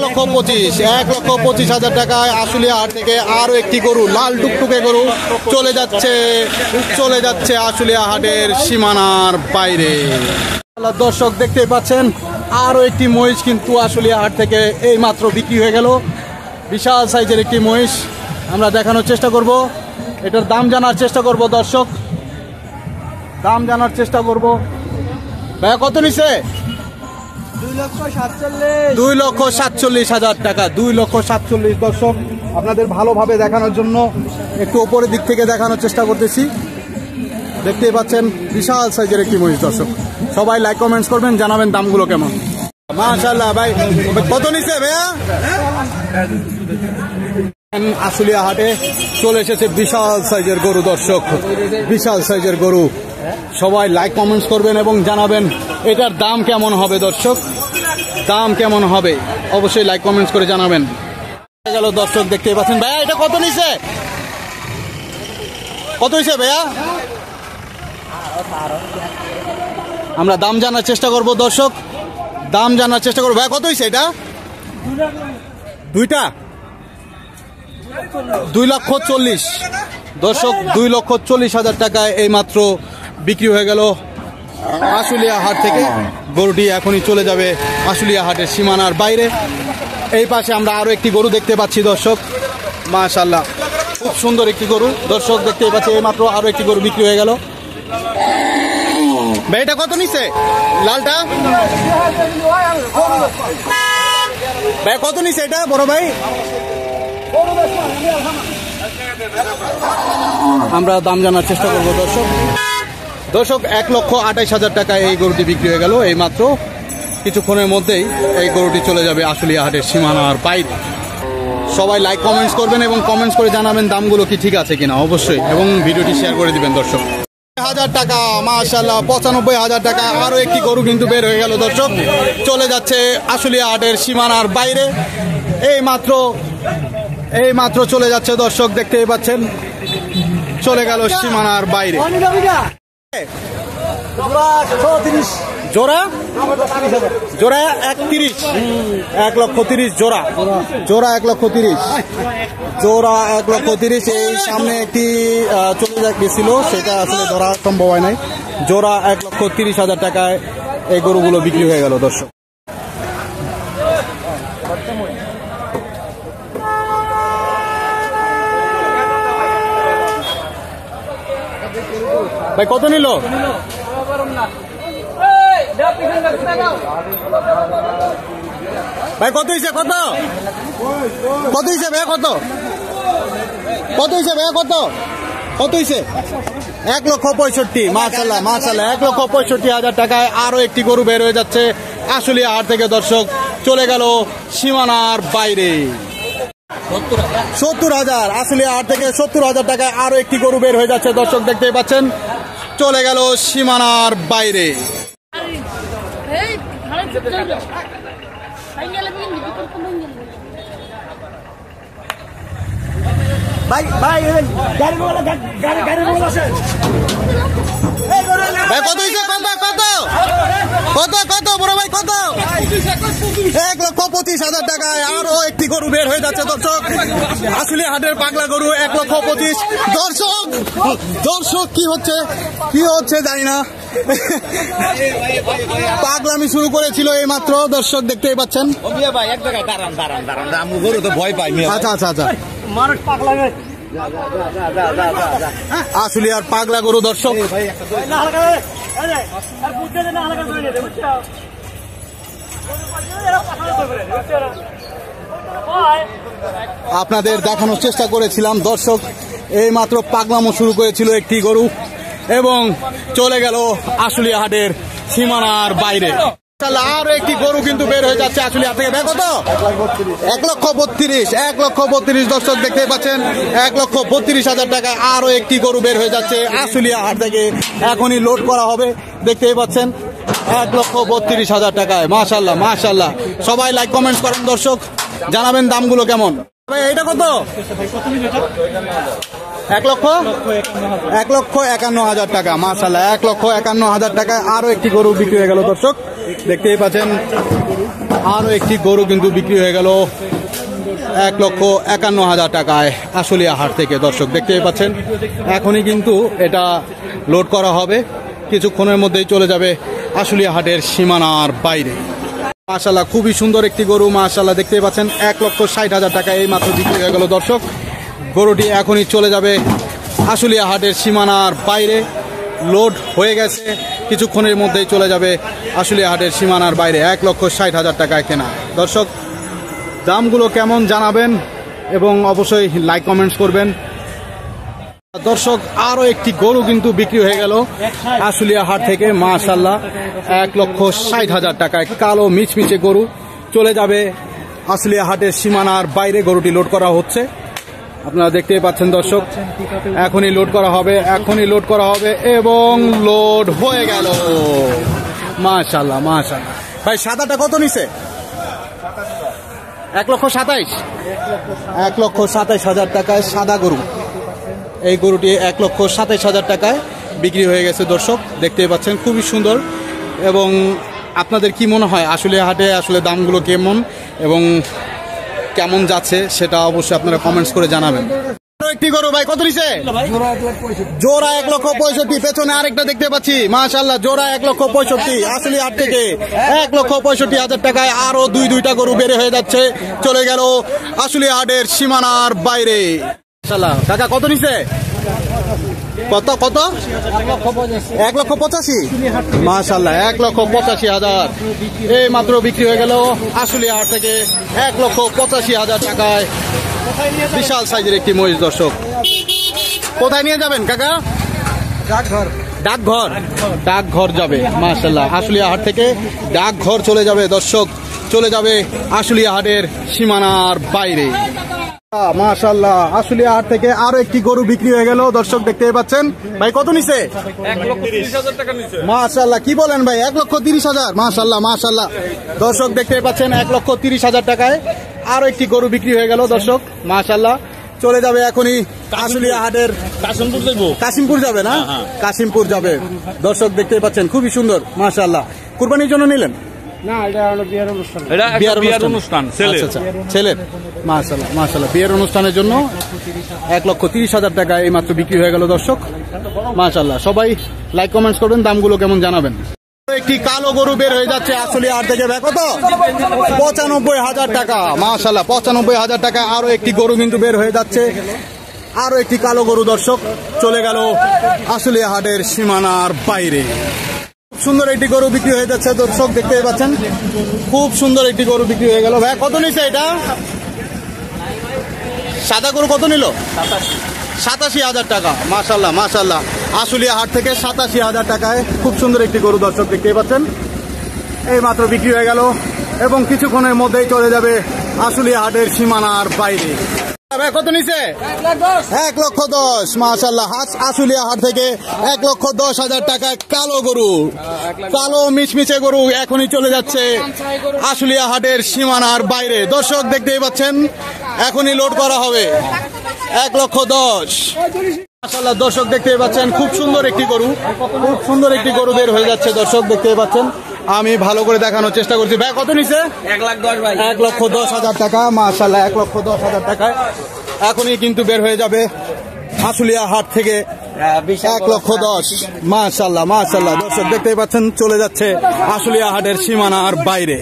1,25,000 টাকায় আশুলিয়া হাট থেকে আরো একটি গরু, লাল টুকটুকে গরু চলে যাচ্ছে আশুলিয়া হাটের সীমানার বাইরে। দর্শক দেখতে পাচ্ছেন আরো একটি মহিষ কিন্তু আশুলিয়া হাট থেকে এই মাত্র বিক্রি হয়ে গেল। বিশাল সাইজের একটি মহিষ আমরা দেখানোর চেষ্টা করব, এটার দাম জানার চেষ্টা করব। দর্শক দাম জানার চেষ্টা করব। ভাইয়া কত নিছে? 2,47,000 টাকা। 2,47,000। দর্শক আপনাদের ভালোভাবে দেখানোর জন্য একটু উপরের দিক থেকে দেখানোর চেষ্টা করতেছি। দেখতেই পাচ্ছেন বিশাল সাইজের একটি মহিষ। দর্শক সবাই লাইক কমেন্টস করবেন, জানাবেন দামগুলো কেমন। মাশাআল্লাহ ভাই কত নিছে ভাইয়া? আশুলিয়া হাটে চলে এসেছে বিশাল সাইজের গরু। দর্শক বিশাল সাইজের গরু, সবাই লাইক কমেন্টস করবেন এবং জানাবেন এটার দাম কেমন হবে। দর্শক দাম কেমন হবে অবশ্যই লাইক কমেন্টস করে জানাবেন। গেল দর্শক দেখতে পাচ্ছেন। ভাইয়া এটা কত নিছে? কত হয়েছে ভাইয়া? আমরা দাম জানার চেষ্টা করব। দর্শক দাম জানার চেষ্টা করবো। ভাইয়া কত হয়েছে এটা? দুইটা 2,40,000। দর্শক 2,40,000 টাকায় এই মাত্র বিক্রি হয়ে গেল আশুলিয়া হাট থেকে। গরুটি এখনই চলে যাবে আশুলিয়া হাটের সীমানার বাইরে। এই পাশে আমরা আরো একটি গরু দেখতে পাচ্ছি। দর্শক মাশাআল্লাহ খুব সুন্দর একটি গরু। দর্শক দেখতে পাচ্ছি এই মাত্র আরো একটি গরু বিক্রি হয়ে গেল। ভাই এটা কত নিছে লালটা? ভাই কত নিছে এটা বড় ভাই? আমরা দাম জানার চেষ্টা করবো। দর্শক 1,28,000 টাকায় এই গরুটি বিক্রি হয়ে গেল এই মাত্র। কিছুক্ষণের মধ্যেই এই গরুটি চলে যাবে আশুলিয়া হাটের সীমানার বাইরে। সবাই লাইক কমেন্টস করবেন এবং কমেন্টস করে জানাবেন দামগুলো কি ঠিক আছে কিনা অবশ্যই, এবং ভিডিওটি শেয়ার করে দিবেন। দর্শক 1,000 টাকা মাশাআল্লাহ 95,000 টাকা আরো একটি গরু কিন্তু বের হয়ে গেল। দর্শক চলে যাচ্ছে আশুলিয়া হাটের সীমানার বাইরে। এই মাত্র চলে যাচ্ছে। দর্শক দেখতেই পাচ্ছেন চলে গেল সীমানার বাইরে। জোড়া 31, 1,30,000 জোড়া 1,30,000 জোড়া 1,30,000। এই সামনে একটি চলে গেছিল, সেটা আসলে ধরা সম্ভব হয় নাই। জোড়া 1,30,000 টাকায় এই গরুগুলো বিক্রি হয়ে গেল। দর্শক ভাই কত নিল? ভাই কত হয়েছে? কত হয়েছে ভাইয়া? কত হয়েছে ভাইয়া? কত হয়েছে? 1,65,000। মাশাআল্লাহ 1,65,000 টাকায় আরো একটি গরু বের হয়ে যাচ্ছে আশুলিয়া হাট থেকে। দর্শক চলে গেল সীমানার বাইরে। 70,000 আশুলিয়া হাট থেকে 70,000 টাকায় আরো একটি গরু বের হয়ে যাচ্ছে। দর্শক দেখতেই পাচ্ছেন চলে গেল সীমানার বাইরে। ভাই কত হয়েছে? কত বড় ভাই কত? 1,25,000 টাকায় আরো একটি গরু বের হয়ে যাচ্ছে। দর্শক আশুলিয়া হাটের পাগলা গরু 1,25,000। দর্শক কি হচ্ছে জানি না, পাগলামি শুরু করেছিল এই মাত্র। দর্শক দেখতেই পাচ্ছেন। ভয় পাই। আচ্ছা আশুলিয়ার পাগলা গরু। দর্শক আপনাদের দেখানোর চেষ্টা করেছিলাম। দর্শক এই মাত্র পাগলামো শুরু করেছিল একটি গরু এবং চলে গেল আশুলিয়া হাটের সীমানার বাইরে। আরো একটি গরু কিন্তু বের হয়ে যাচ্ছে আশুলিয়া থেকে। ভাই কত? 1,32,000। দর্শক দেখতে পাচ্ছেন 1,32,000 টাকায় আরো একটি গরু বের হয়ে যাচ্ছে আশুলিয়া হাট থেকে। এখনই লোড করা হবে। দেখতেই পাচ্ছেন 1,32,000 টাকায়। মাশাআল্লাহ সবাই লাইক কমেন্টস করেন। দর্শক জানাবেন দামগুলো কেমন। ভাই এটা কত? 1,51,000 টাকা। মাশাআল্লাহ 1,51,000 টাকায় আরো একটি গরু বিক্রি হয়ে গেল। দর্শক দেখতেই পাচ্ছেন আরো একটি গরু কিন্তু বিক্রি হয়ে গেল 1,51,000 টাকায় আশুলিয়া হাট থেকে। দর্শক দেখতেই পাচ্ছেন এখনই কিন্তু এটা লোড করা হবে, কিছুক্ষণের মধ্যেই চলে যাবে আশুলিয়া হাটের সীমানার বাইরে। মাশাআল্লাহ খুবই সুন্দর একটি গরু, মাশাআল্লাহ দেখতেই পাচ্ছেন 1,60,000 টাকা এই মাত্র বিক্রি হয়ে গেল। দর্শক গরুটি এখনই চলে যাবে আশুলিয়া হাটের সীমানার বাইরে, লোড হয়ে গেছে, কিছুক্ষণের মধ্যেই চলে যাবে আশুলিয়া হাটের সীমানার বাইরে। 1,60,000 টাকায় কেনা। দর্শক দামগুলো কেমন জানাবেন এবং অবশ্যই লাইক কমেন্টস করবেন। দর্শক আরো একটি গরু কিন্তু বিক্রি হয়ে গেল আশুলিয়া হাট থেকে, মাশাআল্লাহ 1,60,000 টাকায় কালো মিচমিচে গরু চলে যাবে আশুলিয়া হাটের সীমানার বাইরে। গরুটি লোড করা হচ্ছে, আপনারা দেখতেই পাচ্ছেন দর্শক, এখনই লোড করা হবে, এখনই লোড করা হবে এবং লোড হয়ে গেল। মাশাআল্লাহ মাশাআল্লাহ। ভাই সাদাটা কত নিছে? 1,27,000 1,27,000 টাকায় সাদা গরু। এই গরুটি 1,27,000 টাকায় বিক্রি হয়ে গেছে। দর্শক দেখতেই পাচ্ছেন খুবই সুন্দর। এবং আপনাদের কি মনে হয় আশুলিয়া হাটে আসলে দামগুলো কেমন এবং কেমন যাচ্ছে সেটা অবশ্যই আপনারা কমেন্টস করে জানাবেন। একটি গরু ভাই কত নিছে? জোড়া 1,65,000। পেছনে আরেকটা দেখতে পাচ্ছি, মাশাআল্লাহ জোড়া 1,65,000 আশুলিয়া হাট থেকে 1,65,000 টাকায় আরো দুইটা গরু বেড়ে হয়ে যাচ্ছে, চলে গেল আশুলিয়া হাটের সীমানার বাইরে। মাশাআল্লাহ কাকা কত নিছে? কত 1,85,000। মাশাআল্লাহ 1,85,000 এই মাত্র বিক্রি হয়ে গেল আশুলিয়া হাট থেকে 1,85,000 টাকায় বিশাল সাইজের একটি মহিষ। দর্শক কোথায় নিয়ে যাবেন কাকা? ডাকঘর যাবে। মাশাআল্লাহ আশুলিয়া হাট থেকে ডাকঘর চলে যাবে। দর্শক চলে যাবে আশুলিয়া হাটের সীমানার বাইরে। মাশাআল্লাহ আশুলিয়া হাট থেকে আরো একটি গরু বিক্রি হয়ে গেল। দর্শক দেখতেই পাচ্ছেন। ভাই কত নিছে? 1,30,000 টাকা নিছে। মাশাআল্লাহ কি বলেন ভাই? 1,30,000। মাশাআল্লাহ মাশাআল্লাহ। দর্শক দেখতেই পাচ্ছেন 1,30,000 টাকায় আরো একটি গরু বিক্রি হয়ে গেল। দর্শক মাশাআল্লাহ চলে যাবে এখনই আশুলিয়া হাটের কাশিমপুর যাবে না? কাশিমপুর যাবে। দর্শক দেখতেই পাচ্ছেন খুবই সুন্দর মাশাআল্লাহ। কুরবানির জন্য নিলেন? না, এটা হলো বিয়ের অনুষ্ঠান ছেলের। মাশাআল্লাহ মাশাআল্লাহ বিয়ের অনুষ্ঠানের জন্য 1,30,000 টাকা এই মাত্র বিক্রি হয়ে গেল। দর্শক মাশাআল্লাহ সবাই লাইক কমেন্টস করবেন, দামগুলো কেমন জানাবেন। একটি কালো গরু বের হয়ে যাচ্ছে আশুলিয়া হাট থেকে। কত? 95,000 টাকা। মাশাআল্লাহ 95,000 টাকা আরো একটি গরু কিন্তু বের হয়ে যাচ্ছে, আরো একটি কালো গরু। দর্শক চলে গেল আশুলিয়া হাটের সীমানার বাইরে। সুন্দর একটি গরু বিক্রি হয়ে যাচ্ছে। দর্শক দেখতেই পাচ্ছেন খুব সুন্দর একটি গরু বিক্রি হয়ে গেল। ভাই কত নিছে এটা? সাদা গরু কত নিল? 87,000 টাকা। মাশাআল্লাহ মাশাআল্লাহ আশুলিয়া হাট থেকে 87,000 টাকায় খুব সুন্দর একটি গরু। দর্শক দেখতেই পাচ্ছেন এই মাত্র বিক্রি হয়ে গেল এবং কিছুক্ষণের মধ্যেই চলে যাবে আশুলিয়া হাটের সীমানার বাইরে। কত নিছে? 1,10,000। মাশাআল্লাহ আশুলিয়া হাট থেকে 1,10,000 টাকায় কালো গরু, কালো মিচমিচে গরু এখনই চলে যাচ্ছে আশুলিয়া হাটের সীমানার বাইরে। দর্শক দেখতেই পাচ্ছেন এখনই লোড করা হবে 1,10,000। মাশাআল্লাহ দর্শক দেখতেই পাচ্ছেন খুব সুন্দর একটি গরু, খুব সুন্দর একটি গরু বের হয়ে যাচ্ছে। দর্শক দেখতেই পাচ্ছেন, আমি ভালো করে দেখানোর চেষ্টা করছি। ভাই কত নিছে? 1,10,000 টাকা। মাশাআল্লাহ 1,10,000 টাকায় এখনই কিন্তু বের হয়ে যাবে আশুলিয়া হাট থেকে 1,10,000। মাশাআল্লাহ মাশাআল্লাহ দর্শক দেখতেই পাচ্ছেন চলে যাচ্ছে আশুলিয়া হাটের সীমানার বাইরে।